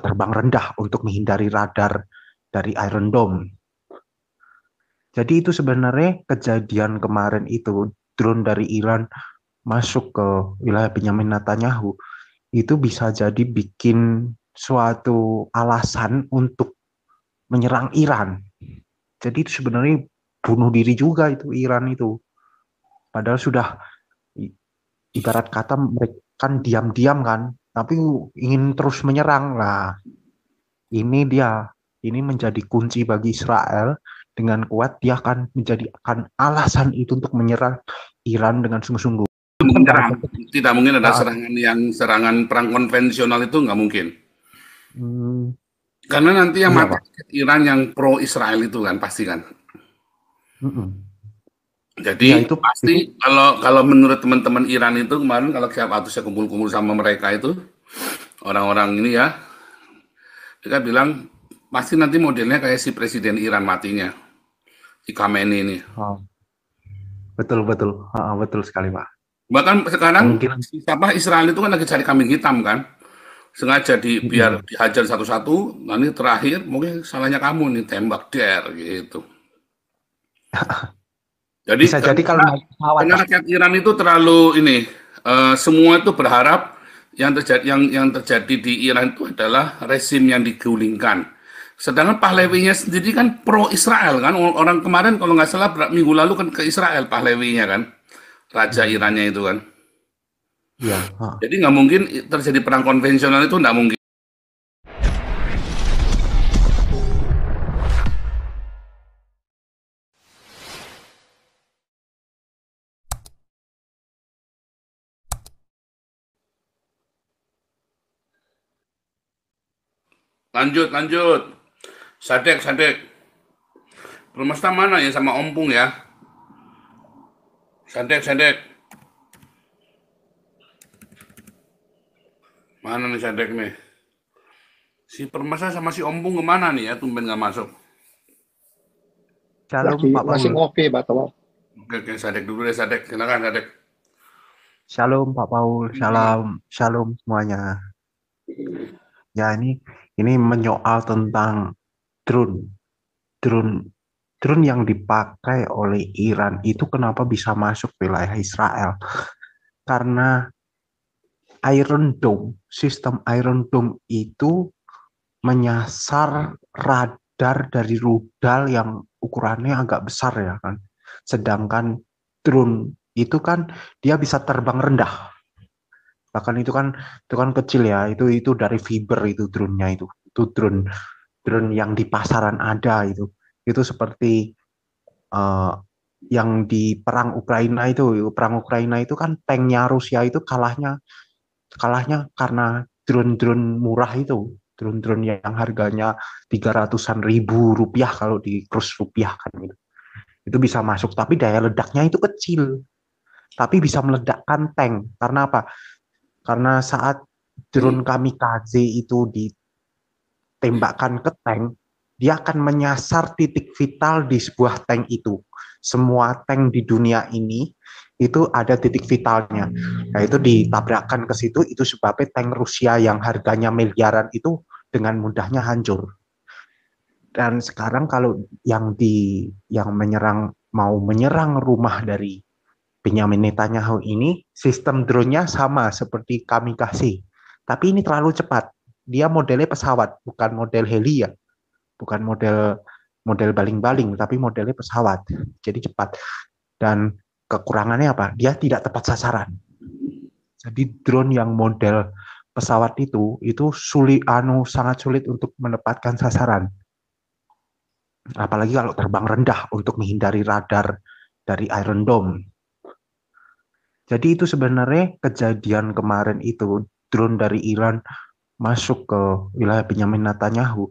terbang rendah untuk menghindari radar dari Iron Dome. Jadi itu sebenarnya kejadian kemarin itu drone dari Iran masuk ke wilayah Benyamin Netanyahu itu bisa jadi bikin suatu alasan untuk menyerang Iran. Jadi itu sebenarnya bunuh diri juga itu Iran itu. Padahal sudah ibarat kata mereka kan diam-diam kan, tapi ingin terus menyerang. Nah, ini menjadi kunci bagi Israel. Dengan kuat dia akan menjadikan alasan itu untuk menyerang Iran dengan sungguh-sungguh. Bukan pada Menyerang, konteks tidak mungkin ada saat serangan perang konvensional itu nggak mungkin. hmm, Karena nanti yang iya mati Pak. Iran yang pro Israel itu kan pasti kan. Mm-mm. Jadi Iya itu pasti kalau kalau menurut teman-teman Iran itu kemarin kalau waktu saya kumpul-kumpul sama mereka itu orang-orang ini ya, mereka bilang pasti nanti modelnya kayak si presiden Iran matinya, si Khamenei ini. oh, betul betul. Betul sekali Pak. Bahkan sekarang Kemungkinan siapa Israel itu kan lagi cari kambing hitam kan, sengaja biar mm-mm. dihajar satu-satu, nanti terakhir mungkin salahnya kamu nih tembak der gitu. Jadi Bisa jadi kalau naik pesawat karena Pak. rakyat Iran itu terlalu ini, semua itu berharap yang terjadi di Iran itu adalah rezim yang digulingkan. Sedangkan Pahlawinya sendiri kan pro Israel kan, orang kemarin kalau nggak salah minggu lalu kan ke Israel Pahlawinya kan, raja Mm. Irannya itu kan. Iya. Jadi nggak mungkin terjadi perang konvensional itu nggak mungkin. Lanjut, lanjut. Sadek, sadek. Permesta mana ya sama ompung ya? Sadek, sadek. Mana nih sadek nih? Si Permesta sama si ompung kemana nih ya? Tumben nggak masuk. Shalom Lagi Pak masih Paul. ngopi, Pak Tawal. Oke, oke, sadek dulu deh, sadek. Silakan, sadek. Shalom Pak Paul. Shalom. Shalom semuanya. Ya ini menyoal tentang drone. Drone drone yang dipakai oleh Iran itu kenapa bisa masuk wilayah Israel? Karena Iron Dome, sistem Iron Dome itu menyasar radar dari rudal yang ukurannya agak besar ya kan. Sedangkan drone itu kan dia bisa terbang rendah. Bahkan itu kan kecil ya. Itu dari fiber itu drone-nya itu. Itu drone drone yang di pasaran ada itu. Itu seperti eh, yang di perang Ukraina itu. Perang Ukraina itu kan tanknya Rusia itu kalahnya kalahnya karena drone-drone murah itu, drone-drone yang harganya 300-an ribu rupiah kalau di kurs rupiah kan gitu. Itu bisa masuk, tapi daya ledaknya itu kecil, tapi bisa meledakkan tank. Karena apa? Karena saat drone kamikaze itu ditembakkan ke tank, dia akan menyasar titik vital di sebuah tank itu. Semua tank di dunia ini itu ada titik vitalnya. Nah, itu ditabrakkan ke situ, itu sebabnya tank Rusia yang harganya miliaran itu dengan mudahnya hancur. Dan sekarang kalau yang mau menyerang rumah dari Benyamin Netanyahu ini, sistem drone-nya sama seperti kamikaze. Tapi ini terlalu cepat. Dia modelnya pesawat, bukan model heli ya, bukan model model baling-baling, tapi modelnya pesawat. Jadi cepat. Dan kekurangannya apa? Dia tidak tepat sasaran. Jadi drone yang model pesawat itu sangat sulit untuk menempatkan sasaran. Apalagi kalau terbang rendah untuk menghindari radar dari Iron Dome. Jadi itu sebenarnya kejadian kemarin itu drone dari Iran masuk ke wilayah Benyamin Netanyahu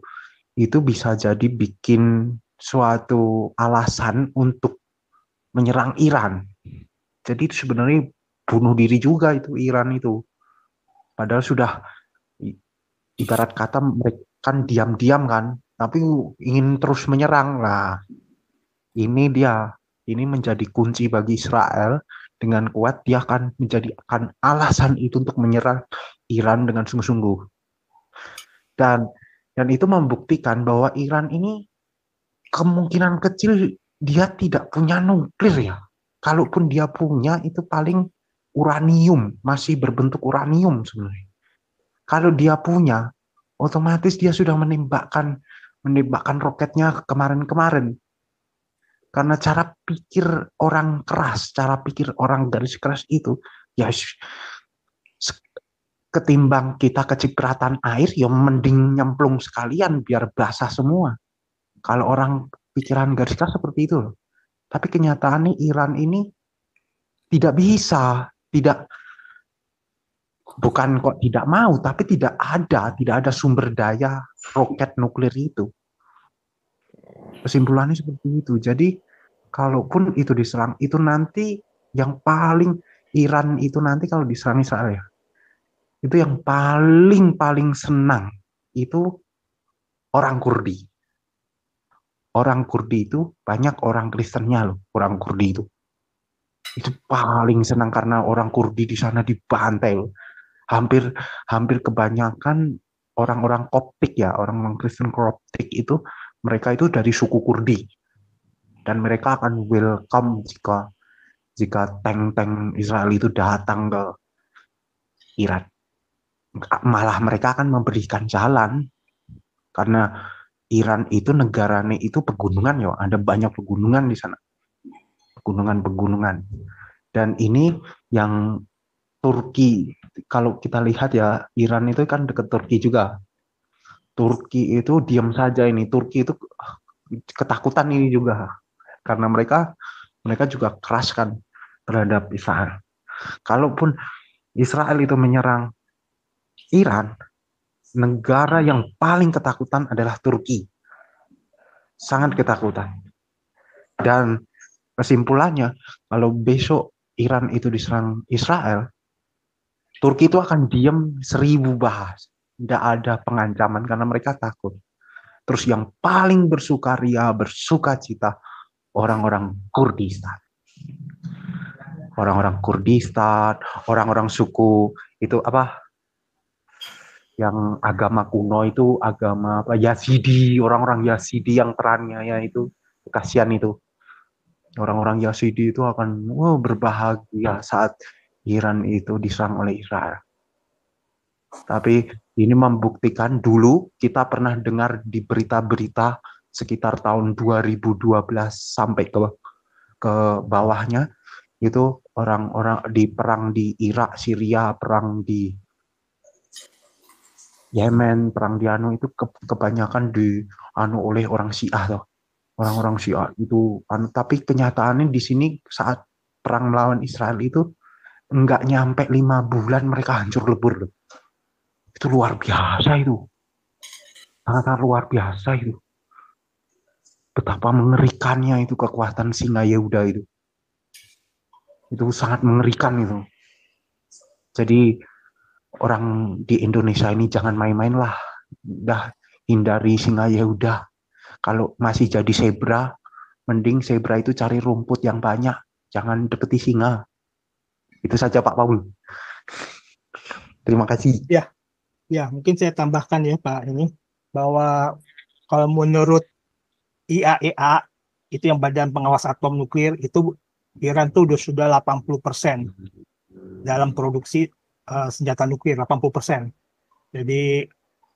itu bisa jadi bikin suatu alasan untuk menyerang Iran. Jadi itu sebenarnya bunuh diri juga itu Iran itu. Padahal sudah ibarat kata mereka kan diam-diam kan, tapi ingin terus menyerang. Nah, ini menjadi kunci bagi Israel. Dengan kuat dia akan menjadikan alasan itu untuk menyerang Iran dengan sungguh-sungguh. Dan itu membuktikan bahwa Iran ini kemungkinan kecil dia tidak punya nuklir ya. Kalaupun dia punya itu paling uranium, masih berbentuk uranium sebenarnya. Kalau dia punya, otomatis dia sudah menembakkan roketnya kemarin-kemarin. Karena cara pikir orang keras, cara pikir orang garis keras itu, ya ketimbang kita kecipratan air, ya mending nyemplung sekalian biar basah semua. Kalau orang pikiran garis keras seperti itu loh. Tapi kenyataannya Iran ini tidak bisa, bukan kok tidak mau, tapi tidak ada sumber daya roket nuklir itu. Kesimpulannya seperti itu. Jadi kalaupun itu diserang, itu nanti yang paling Iran itu nanti kalau diserang Israel ya, itu yang paling senang itu orang Kurdi. Orang Kurdi itu banyak orang Kristennya loh, orang Kurdi itu. Itu paling senang karena orang Kurdi di sana dibantai loh. Hampir kebanyakan orang-orang Koptik ya, orang-orang Kristen Koptik itu mereka itu dari suku Kurdi dan mereka akan welcome jika tank-tank Israel itu datang ke Iran. Malah mereka akan memberikan jalan karena Iran itu negaranya itu pegunungan ya, ada banyak pegunungan di sana. Pegunungan-pegunungan. Dan ini yang Turki, kalau kita lihat ya, Iran itu kan dekat Turki juga. Turki itu diam saja ini. Turki itu ketakutan ini juga. Karena mereka juga keras kan terhadap Israel. Kalaupun Israel itu menyerang Iran, negara yang paling ketakutan adalah Turki. Sangat ketakutan. Dan kesimpulannya, kalau besok Iran itu diserang Israel, Turki itu akan diam 1000 bahas. Tidak ada pengancaman karena mereka takut. Terus yang paling bersukaria, bersukacita, orang-orang Kurdistan. Orang-orang Kurdistan, orang-orang suku itu apa? Yang agama kuno itu agama apa? Yazidi, orang-orang Yazidi yang teraniaya itu, kasihan itu. Orang-orang Yazidi itu akan berbahagia saat Iran itu diserang oleh Israel. Tapi ini membuktikan dulu kita pernah dengar di berita-berita sekitar tahun 2012 sampai ke bawahnya itu orang-orang di perang di Irak, Syria, perang di Yemen, perang di itu kebanyakan di oleh orang Syiah tuh. Orang-orang Syiah itu tapi kenyataannya di sini saat perang melawan Israel itu enggak nyampe 5 bulan mereka hancur lebur. Itu luar biasa itu. Sangat luar biasa itu. Betapa mengerikannya itu kekuatan Singa Yehuda itu. Itu sangat mengerikan itu. Jadi orang di Indonesia ini jangan main-main lah. Udah hindari Singa Yehuda. Kalau masih jadi zebra, mending zebra itu cari rumput yang banyak. Jangan deketi singa. Itu saja Pak Paul. Terima kasih. Ya, mungkin saya tambahkan ya Pak ini bahwa kalau menurut IAEA itu yang Badan Pengawas Atom Nuklir itu Iran tuh sudah 80% dalam produksi senjata nuklir 80%. Jadi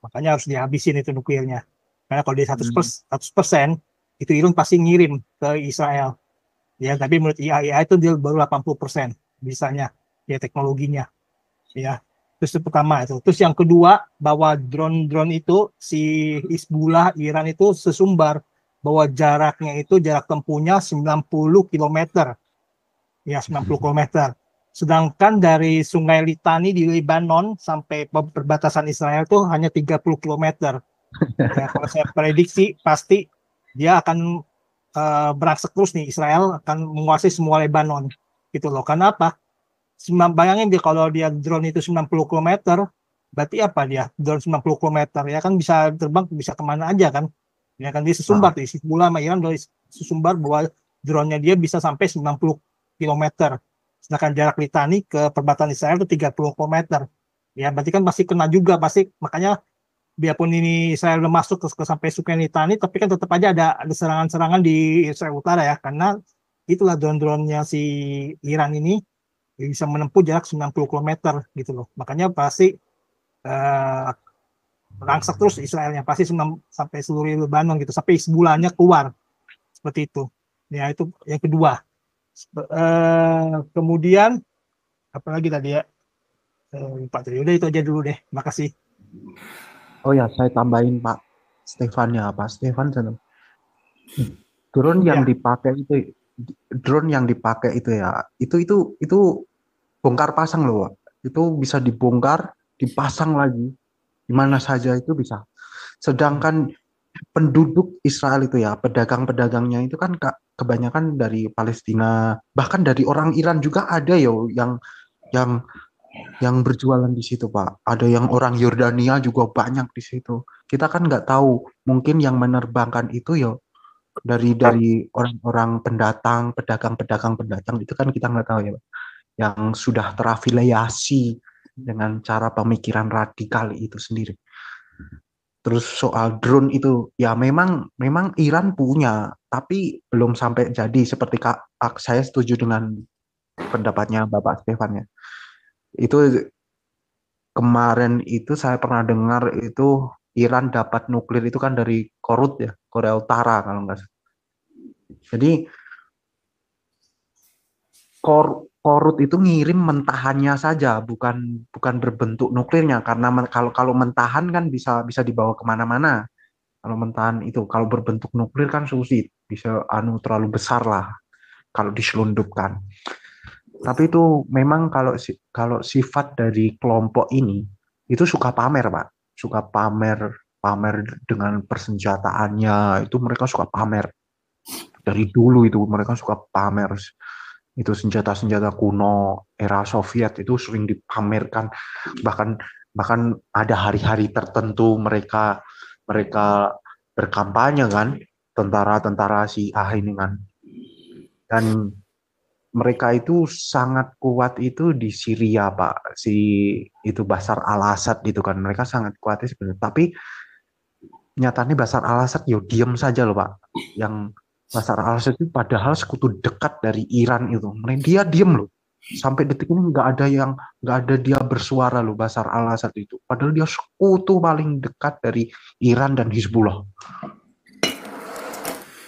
makanya harus dihabisin itu nuklirnya. Karena kalau dia 100% itu Iran pasti ngirim ke Israel. Ya, tapi menurut IAEA itu dia baru 80% bisanya ya teknologinya. Ya. Terus itu pertama itu. Terus yang kedua bahwa drone itu si Hizbullah Iran itu sesumbar bahwa jarak tempuhnya 90 km. Ya, 90 km. Sedangkan dari Sungai Litani di Lebanon sampai perbatasan Israel itu hanya 30 km. Ya, kalau saya prediksi pasti dia akan berangsek terus nih, Israel akan menguasai semua Lebanon gitu loh. Karena apa? Bayangin dia kalau dia drone itu 90 km, berarti apa dia? Drone 90 km ya kan bisa terbang bisa kemana aja kan? Ya kan dia sesumbar tuh, Hizbullah sama Iran dari sesumbar bahwa drone-nya dia bisa sampai 90 km. Sedangkan jarak Litani ke perbatasan Israel itu 30 km. Ya berarti kan pasti kena juga, pasti makanya biarpun ini Israel udah masuk ke sampai Sukanitani, tapi kan tetap aja ada serangan-serangan di Israel Utara ya, karena itulah drone-dronenya si Iran ini bisa menempuh jarak 90 km gitu loh. Makanya pasti rangsak terus Israelnya, pasti sampai seluruh Lebanon gitu, sampai sebulannya keluar seperti itu. Ya itu yang kedua. Kemudian apalagi tadi ya, Pak Tri, udah itu aja dulu deh, makasih. Oh ya, saya tambahin Pak Stefan ya, Pak Stefan. Drone yang dipakai itu ya, itu bongkar pasang loh, Pak. Itu bisa dibongkar, dipasang lagi di mana saja itu bisa. Sedangkan penduduk Israel itu ya, pedagang-pedagangnya itu kan kebanyakan dari Palestina, bahkan dari orang Iran juga ada yo yang berjualan di situ, Pak. Ada yang orang Yordania juga banyak di situ. Kita kan nggak tahu, mungkin yang menerbangkan itu yo dari orang-orang pendatang, pedagang-pedagang pendatang itu kan kita nggak tahu ya, Pak. Yang sudah terafiliasi dengan cara pemikiran radikal itu sendiri. Terus soal drone itu ya memang Iran punya, tapi belum sampai jadi seperti saya setuju dengan pendapatnya Bapak Stefan ya. Itu kemarin itu saya pernah dengar itu Iran dapat nuklir itu kan dari Korut ya, Korea Utara kalau nggak salah. Jadi Korut itu ngirim mentahannya saja, bukan berbentuk nuklirnya, karena kalau mentahan kan bisa dibawa kemana-mana. Kalau mentahan itu, kalau berbentuk nuklir kan sulit, bisa terlalu besar lah kalau diselundupkan. Tapi itu memang kalau sifat dari kelompok ini itu suka pamer, Pak, suka pamer dengan persenjataannya, itu mereka suka pamer. Dari dulu itu mereka suka pamer. Itu senjata-senjata kuno era Soviet itu sering dipamerkan, bahkan ada hari-hari tertentu mereka berkampanye kan, tentara Syiah ini kan, dan mereka itu sangat kuat itu di Syria, Pak, itu Bashar al-Assad gitu kan, mereka sangat kuat sebenarnya, tapi nyatanya Bashar al-Assad yo diem saja loh, Pak. Yang Bashar al-Assad itu padahal sekutu dekat dari Iran itu, dia diem loh. Sampai detik ini nggak ada dia bersuara loh, Bashar al-Assad itu. Padahal dia sekutu paling dekat dari Iran dan Hizbullah.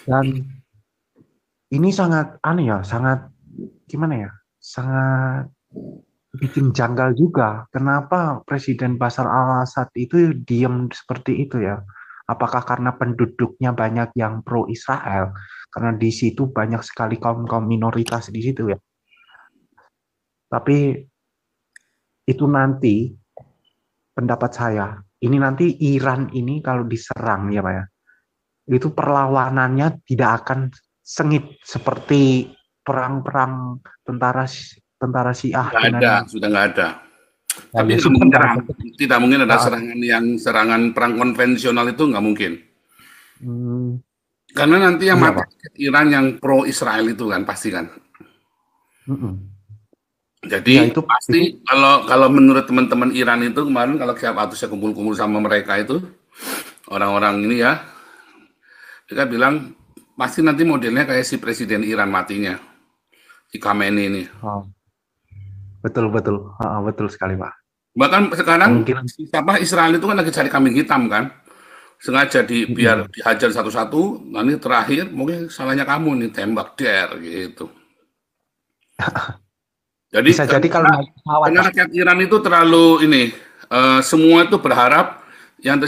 Dan ini sangat aneh ya, sangat gimana ya, sangat bikin janggal juga. Kenapa Presiden Bashar al-Assad itu diem seperti itu ya? Apakah karena penduduknya banyak yang pro Israel? Karena di situ banyak sekali kaum minoritas di situ ya. Tapi itu nanti pendapat saya, ini nanti Iran ini kalau diserang ya Pak ya, itu perlawanannya tidak akan sengit seperti perang-perang tentara Syiah Sudah nggak ada. Tapi nggak mungkin nyerang. Tidak mungkin ada serangan perang konvensional, itu nggak mungkin. Karena nanti yang mati Iran yang pro Israel itu kan pasti kan. Jadi ya, itu pasti kalau menurut teman-teman Iran itu kemarin, kalau saya kumpul-kumpul sama mereka itu orang-orang ini ya, mereka bilang pasti nanti modelnya kayak si presiden Iran matinya, si Khamenei ini. Betul sekali Pak. Bahkan sekarang Israel itu kan lagi cari kambing hitam kan, sengaja biar dihajar satu-satu, nanti terakhir mungkin salahnya kamu nih, tembak gitu. Jadi bisa jadi kalau karena rakyat Iran itu terlalu semua itu berharap yang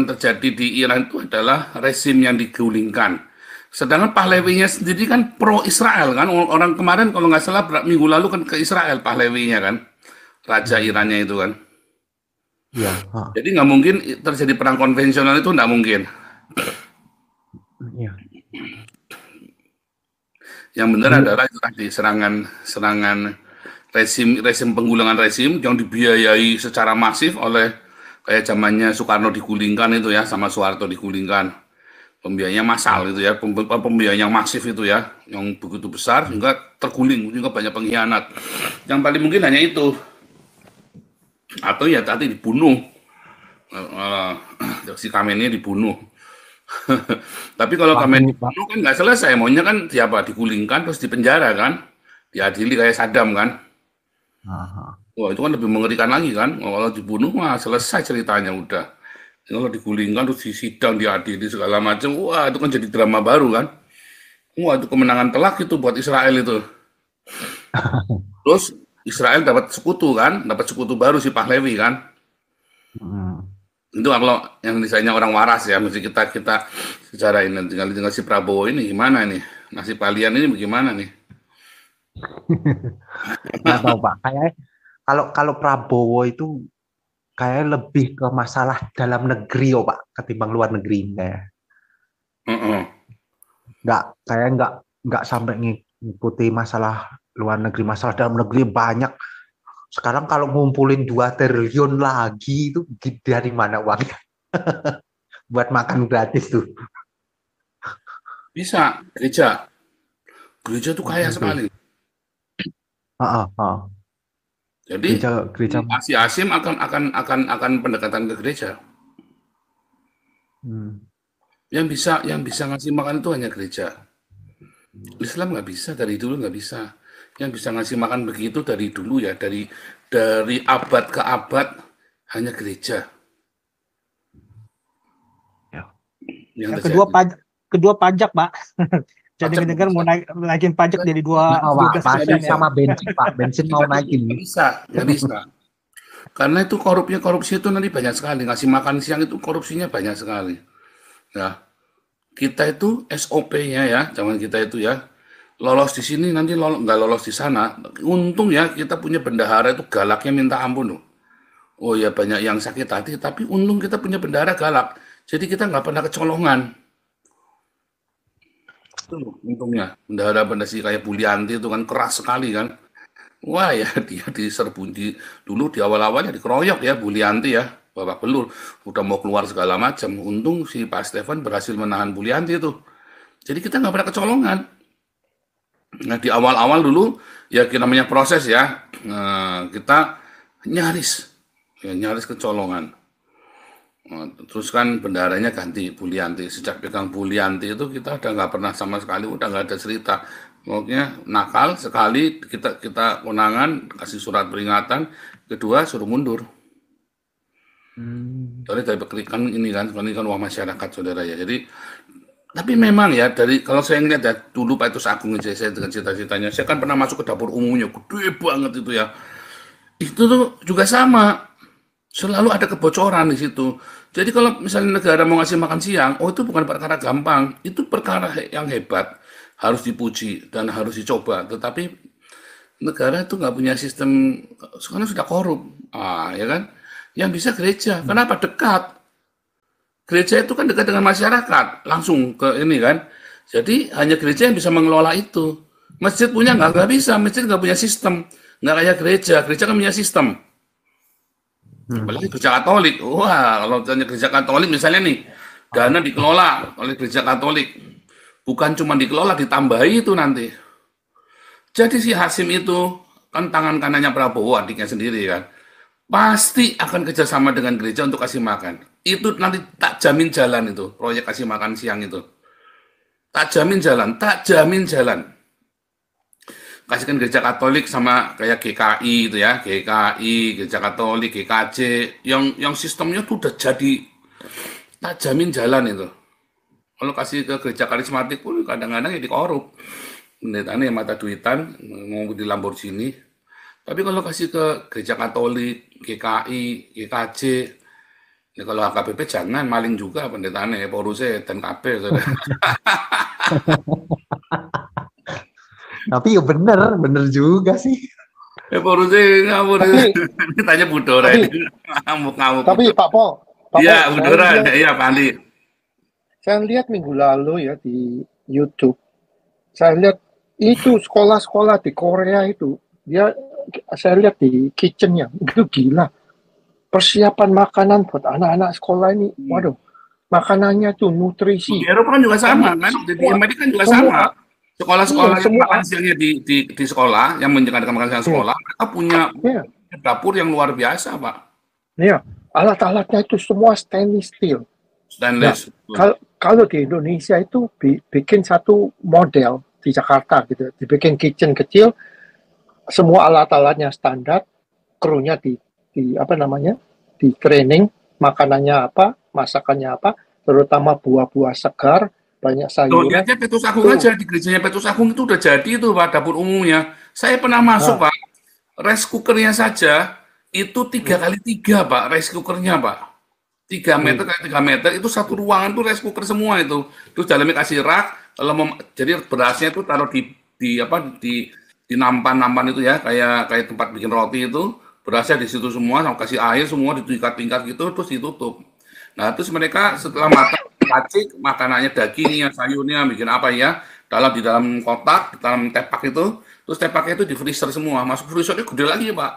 terjadi di Iran itu adalah rezim yang digulingkan. Sedangkan Pahlawinya sendiri kan pro Israel kan, orang kemarin kalau nggak salah minggu lalu kan ke Israel Pahlawinya kan, raja Irannya itu kan. Iya. Jadi nggak mungkin terjadi perang konvensional, itu nggak mungkin. Iya. Yang benar adalah itu tadi serangan rezim penggulingan rezim yang dibiayai secara masif oleh kayak zamannya Soekarno digulingkan itu ya, sama Soeharto digulingkan. Pembiayanya massal itu ya, pembiayaan yang masif itu ya, yang begitu besar juga terguling, juga banyak pengkhianat. Yang paling mungkin hanya itu, atau ya tadi dibunuh Uh, si Khamenei dibunuh. Tapi kalau Khamenei Waduh, Pak. dibunuh kan nggak selesai, maunya kan siapa digulingkan terus dipenjara kan, diadili kayak Saddam kan. Aha. Wah itu kan lebih mengerikan lagi kan. Kalau dibunuh mah selesai ceritanya udah. Kalau digulingkan terus disidang, diadili segala macam, wah itu kan jadi drama baru kan. Wah itu kemenangan telak itu buat Israel itu. Terus Israel dapat sekutu kan, dapat sekutu baru si Pahlavi kan. Hmm. Itu kalau yang misalnya orang waras ya, mesti kita secara ini tinggal si Prabowo ini gimana nih, nasib kalian ini bagaimana nih? Nggak tahu Pak. Kayak kalau Prabowo itu kayak lebih ke masalah dalam negeri Pak ketimbang luar negeri kayak. Heeh. Nggak sampai ngikuti masalah luar negeri, masalah dalam negeri banyak. Sekarang kalau ngumpulin 2 triliun lagi itu dari mana uangnya? Buat makan gratis tuh. Bisa gereja tuh kaya Gitu. sekali. Jadi Gereja. si Asim akan pendekatan ke gereja. Yang bisa ngasih makan itu hanya gereja. Islam nggak bisa, dari dulu nggak bisa. Yang bisa ngasih makan begitu dari dulu ya, dari abad ke abad hanya gereja. Ya. Yang kedua pajak, Pak. Jadi negara mau naikin pajak jadi 12% pajak sama bensin, Pak. Bensin mau naikin. Nggak bisa. Karena itu korupsi itu nanti banyak sekali. Ngasih makan siang itu korupsinya banyak sekali. Ya, kita itu SOP-nya ya, zaman kita itu ya, lolos di sini nanti nggak lolos di sana. Untung ya kita punya bendahara itu galaknya minta ampun loh. Oh ya banyak yang sakit hati, tapi untung kita punya bendahara galak. Jadi kita nggak pernah kecolongan. Itu loh, untungnya. Bendahara si kayak Bulianti itu kan keras sekali kan. Wah ya dia diserbu dulu di awal-awalnya dikeroyok ya Bulianti ya. Babak belur, udah mau keluar segala macam. Untung si Pak Stefan berhasil menahan Bulianti itu. Jadi kita nggak pernah kecolongan. Nah di awal-awal dulu ya namanya proses ya, kita nyaris kecolongan. Terus kan bendaharanya ganti Bulianti. Sejak pegang Bulianti itu kita udah nggak pernah sama sekali, udah nggak ada cerita. Pokoknya nakal sekali kita konangan kasih surat peringatan, kedua suruh mundur. Soalnya dari kan ini kan uang masyarakat saudara ya. Jadi tapi memang ya kalau saya ngeliat ya dulu Pak Etus Agung aja saya dengan cita-citanya, saya kan pernah masuk ke dapur umumnya gede banget itu ya. Itu tuh juga sama, selalu ada kebocoran di situ. Jadi kalau misalnya negara mau ngasih makan siang, oh itu bukan perkara gampang, itu perkara yang hebat, harus dipuji dan harus dicoba. Tetapi negara itu nggak punya sistem, sekarang sudah korup, ya kan? Yang bisa gereja, kenapa dekat? Gereja itu kan dekat dengan masyarakat, langsung ke ini kan. Jadi hanya gereja yang bisa mengelola itu. Masjid punya nggak bisa, masjid nggak punya sistem, nggak kayak gereja kan punya sistem. Apalagi gereja Katolik, wah kalau gereja Katolik misalnya nih, dana dikelola oleh gereja Katolik, bukan cuma dikelola, ditambahi itu nanti. Jadi si Hasim itu kan tangan kanannya Prabowo, adiknya sendiri kan. Pasti akan kerjasama dengan gereja untuk kasih makan. Itu nanti tak jamin jalan itu, proyek kasih makan siang itu. Tak jamin jalan. Kasihkan gereja Katolik sama kayak GKI itu ya, GKI, gereja Katolik, GKJ, yang sistemnya tuh udah jadi, tak jamin jalan itu. Kalau kasih ke gereja karismatik pun kadang-kadang ya dikorup. Pendetanya mata duitan, mau di Lamborghini. Tapi kalau kasih ke gereja Katolik, GKI, GKJ, ya kalau HKBP jangan, maling juga pendetanya, porusnya dan KB. Tapi ya bener juga sih. Porusnya ngawur. Tanya Budora ini. Ngamuk-ngamuk. Tapi Pak Pol. Iya, Budora. Iya, Pak Andi. Saya lihat minggu lalu ya di YouTube, saya lihat itu sekolah-sekolah di Korea itu, saya lihat di kitchennya, itu gila. Persiapan makanan buat anak-anak sekolah ini, waduh, makanannya tuh nutrisi. Di Eropa kan juga sama kan, di Amerika kan juga sama. Sekolah-sekolah yang makan siangnya di sekolah, yang menjalankan makan siang sekolah, mereka punya dapur yang luar biasa, Pak. Iya, alat-alatnya itu semua stainless steel. Stainless. Kalau di Indonesia itu bikin satu model di Jakarta gitu, dibikin kitchen kecil, semua alat-alatnya standar, krunya di apa namanya, di training, makanannya apa, masakannya apa, terutama buah-buah segar, banyak sayuran. Lihatnya Petrus Agung aja, di gerejanya Petrus Agung itu udah jadi itu Pak, dapur umumnya. Saya pernah masuk Pak, rice cookernya saja itu 3x3 Pak, rice cookernya Pak. 3 meter kali 3 meter itu satu ruangan tuh rice cooker semua itu. Terus dalamnya kasih rak, kalau jadi berasnya itu taruh di nampan itu ya, kayak tempat bikin roti itu, berasnya di situ semua, sama kasih air semua ditingkat-tingkat gitu, terus ditutup. Nah, terus mereka setelah matang racik, makanannya dagingnya, sayurnya, bikin apa ya, di dalam kotak, di dalam tepak itu, terus tepaknya itu di freezer semua, masuk freezernya gede lagi Pak.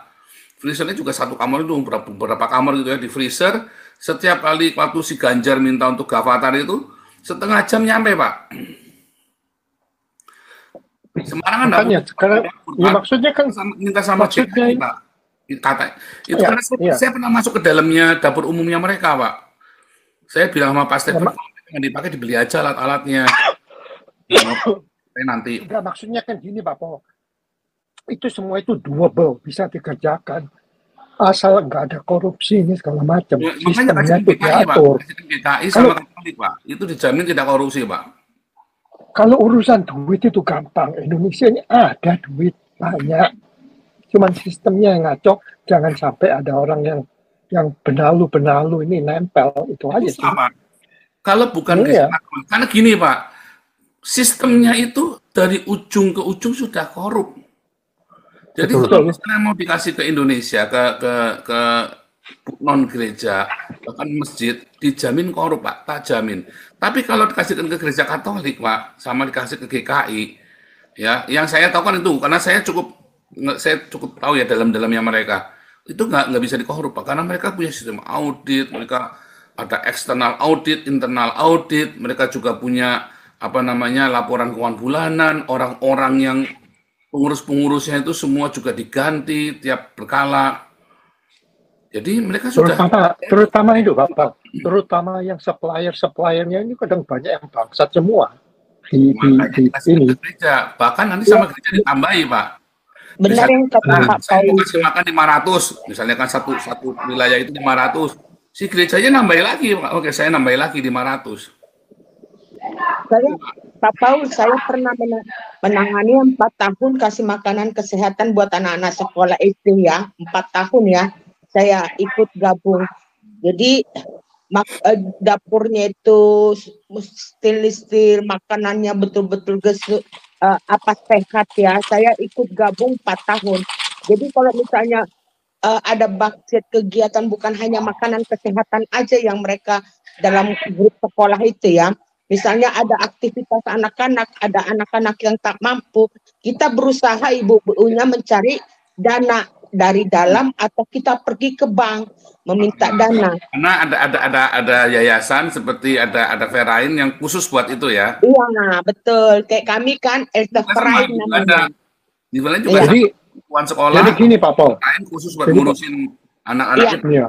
Freezernya juga satu kamar itu, beberapa kamar gitu ya, di freezer. Setiap kali waktu si Ganjar minta untuk Gavatar itu, setengah jam nyampe Pak. Semarang kan maksudnya kan minta sama maksudnya Pak. Itu karena saya pernah masuk ke dalamnya dapur umumnya mereka Pak. Saya bilang sama Pak Stefan, yang dipakai dibeli aja alat-alatnya. Nanti. Enggak, maksudnya kan gini Pak Po. Itu semua itu doable, bisa dikerjakan. Asal nggak ada korupsi ini segala macam. Ya, makanya itu diatur. GKI sama Katolik Pak, itu dijamin tidak korupsi Pak. Kalau urusan duit itu gampang. Indonesia ini ada duit banyak. Cuman sistemnya yang ngaco. Jangan sampai ada orang yang benalu ini nempel. Itu aja sih. Kalau bukan karena gini Pak, sistemnya itu dari ujung ke ujung sudah korup. Jadi kalau misalnya mau dikasih ke Indonesia, ke non gereja, bahkan masjid, dijamin korup Pak, tak jamin. Tapi kalau dikasihkan ke gereja Katolik Pak, sama dikasih ke GKI, ya, yang saya tahu kan itu, karena saya cukup tahu ya dalam-dalamnya mereka, itu nggak bisa dikorup Pak, karena mereka punya sistem audit, mereka ada eksternal audit, internal audit, mereka juga punya laporan keuangan bulanan, orang-orang yang pengurus-pengurusnya itu semua juga diganti tiap berkala. Jadi mereka terutama itu Bapak, terutama yang supplier-suppliernya ini kadang banyak yang bangsat semua di ini. Gereja. Bahkan nanti sama gereja ditambahi Pak. Benar yang kata Pak Paul. Kasih makan 500, misalnya kan satu wilayah itu 500. Si gerejanya nambahin lagi Pak. Oke, saya nambahin lagi 500. Pak Paul, saya pernah menangani 4 tahun kasih makanan kesehatan buat anak-anak sekolah SD ya, 4 tahun ya, saya ikut gabung. Jadi dapurnya itu stil makanannya betul-betul sehat ya. Saya ikut gabung 4 tahun. Jadi kalau misalnya ada budget kegiatan bukan hanya makanan kesehatan aja yang mereka dalam grup sekolah itu ya. Misalnya ada aktivitas anak-anak, ada anak-anak yang tak mampu, kita berusaha ibu-ibunya mencari dana dari dalam atau kita pergi ke bank meminta dana. Karena ada yayasan seperti ada Verain yang khusus buat itu ya. Iya, betul. Kayak kami kan Verain namanya. Di mana juga jadi sekolah. Jadi gini Pak Paul. Verain khusus buat ngurusin anak-anak itu.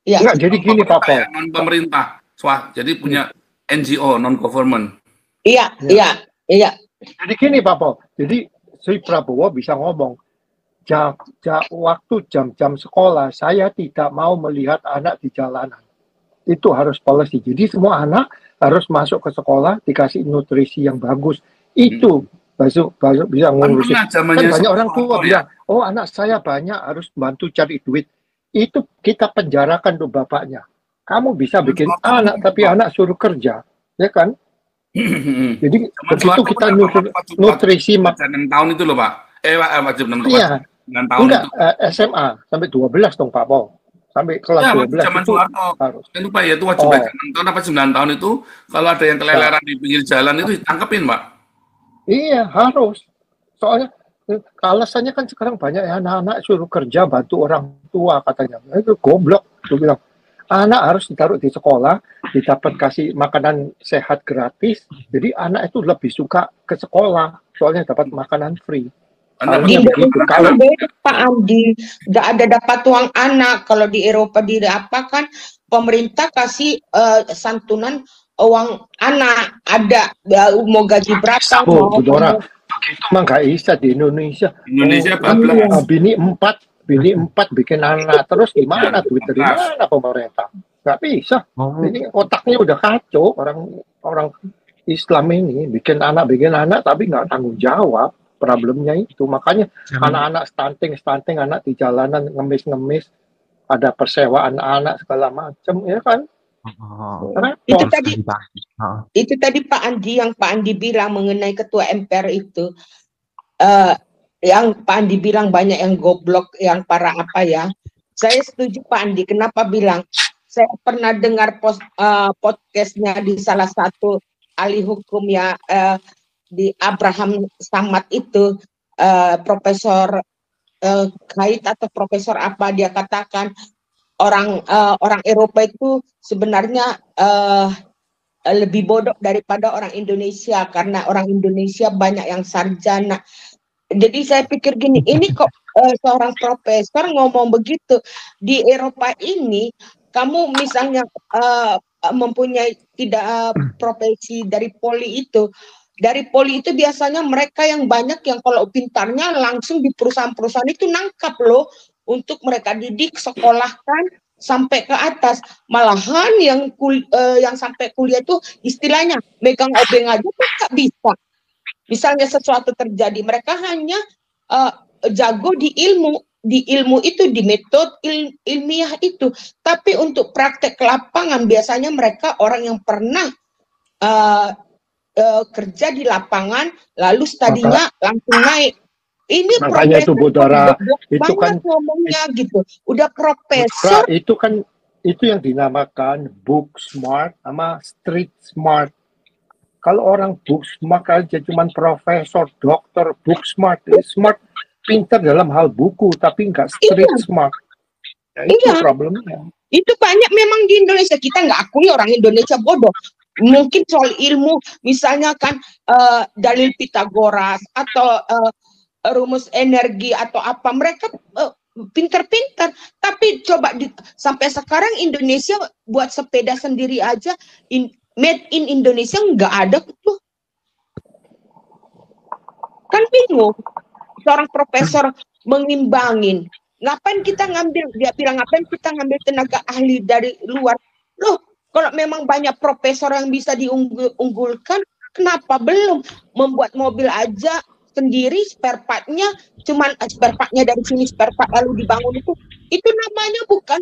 Iya. Enggak, jadi gini Pak Paul. Pemerintah. Jadi punya NGO, non-government. Iya. Jadi gini Pak Paul, jadi si Prabowo bisa ngomong, waktu jam-jam sekolah, saya tidak mau melihat anak di jalanan. Itu harus policy. Jadi semua anak harus masuk ke sekolah, dikasih nutrisi yang bagus. Itu bisa ngurusin. Kan banyak orang tua bilang, oh anak saya banyak, harus bantu cari duit. Itu kita penjarakan tuh bapaknya. Kamu bisa bikin anak, tapi anak suruh kerja, ya kan? Jadi begitu kita nutrisi 6 tahun itu loh Pak. Wajib 6 tahun. Iya. 6 tahun enggak, itu. SMA sampai 12 dong Pak Paul. Sampai kelas 12 itu harus. Itu Pak ya, itu wajib 6 tahun apa 9 tahun itu kalau ada yang keleleran di pinggir jalan itu ditangkepin Pak. Iya, harus. Soalnya alasannya kan sekarang banyak anak-anak suruh kerja bantu orang tua katanya. Itu goblok, tuh bilang. Anak harus ditaruh di sekolah, didapat kasih makanan sehat gratis. Jadi anak itu lebih suka ke sekolah, soalnya dapat makanan free. Anda Di punya Indonesia anak, kan beda Pak Andi, nggak ada dapat uang anak. Kalau di Eropa di apa kan pemerintah kasih santunan uang anak, ada ya, mau gaji berapa mau Bu Dora, kamu. begitu mah nggak bisa di Indonesia. Indonesia Oh, 14. bini empat bikin anak, terus gimana duit dari 14. mana pemerintah? Nggak bisa. Oh, Ini otaknya udah kacau orang Islam ini bikin anak tapi nggak tanggung jawab. Problemnya itu makanya jangan anak-anak stunting anak di jalanan ngemis ada persewaan anak segala macam ya kan Itu repot. tadi Pak. itu tadi Pak Andi yang Pak Andi bilang mengenai ketua MPR itu. Yang Pak Andi bilang banyak yang goblok, yang para apa ya. Saya setuju Pak Andi. Kenapa bilang? Saya pernah dengar podcastnya di salah satu ahli hukum ya, di Abraham Samad itu, Profesor Kait atau Profesor apa, dia katakan orang Eropa itu sebenarnya lebih bodoh daripada orang Indonesia, karena orang Indonesia banyak yang sarjana. Jadi saya pikir gini, ini kok seorang profesor ngomong begitu. Di Eropa ini, kamu misalnya mempunyai tidak profesi dari poli itu biasanya mereka yang banyak yang kalau pintarnya langsung di perusahaan-perusahaan itu nangkap loh, untuk mereka didik, sekolahkan sampai ke atas. Malahan yang sampai kuliah itu istilahnya megang obeng aja tuh nggak bisa. Misalnya sesuatu terjadi, mereka hanya jago di ilmu itu, di metode ilmiah itu. Tapi untuk praktek ke lapangan biasanya mereka orang yang pernah kerja di lapangan, lalu studinya langsung naik. Ini Makanya itu Bu Dora, itu kan ngomongnya gitu. Udah profesor. Itu kan itu yang dinamakan book smart sama street smart. Kalau orang book smart aja cuman profesor, dokter, book smart pintar dalam hal buku tapi nggak street smart. Ya, itu problemnya. Itu banyak memang di Indonesia, kita nggak akui orang Indonesia bodoh. Mungkin soal ilmu, misalnya kan dalil Pitagoras atau rumus energi atau apa, mereka pintar-pintar. Tapi coba sampai sekarang Indonesia buat sepeda sendiri aja, made in Indonesia nggak ada tuh. Kan bingung. Seorang profesor mengimbangin. Ngapain kita ngambil, dia bilang ngapain kita ngambil tenaga ahli dari luar. Loh, kalau memang banyak profesor yang bisa diunggulkan, kenapa belum membuat mobil aja sendiri, spare part-nya cuman spare part-nya dari sini, spare part lalu dibangun itu namanya bukan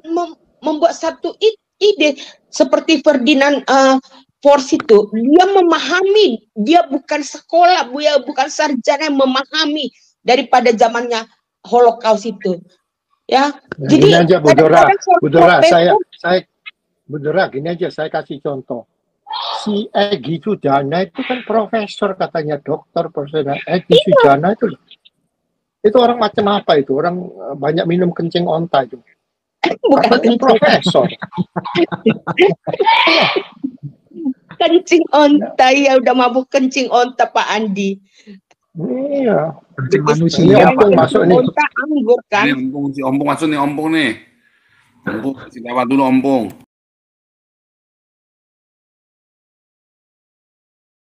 membuat satu ide. Seperti Ferdinand Porsche itu, dia memahami, dia bukan sekolah, dia bukan sarjana, yang memahami daripada zamannya Holocaust itu. Ya, nah, jadi gini aja Bu Dora, gini aja saya kasih contoh. Si Egy Sujana itu kan profesor, katanya dokter, profesor. Egy Sujana itu orang macam apa itu? Orang banyak minum kencing onta itu. Katanya profesor. Kencing onta, ya udah mabuk kencing onta Pak Andi. Iya. Kencing manusia Pak. Masuk nih. Onta anggur kan. Ini ompong, si ompong masuk nih, ompong nih. Ompong, kasih lewat dulu ompong.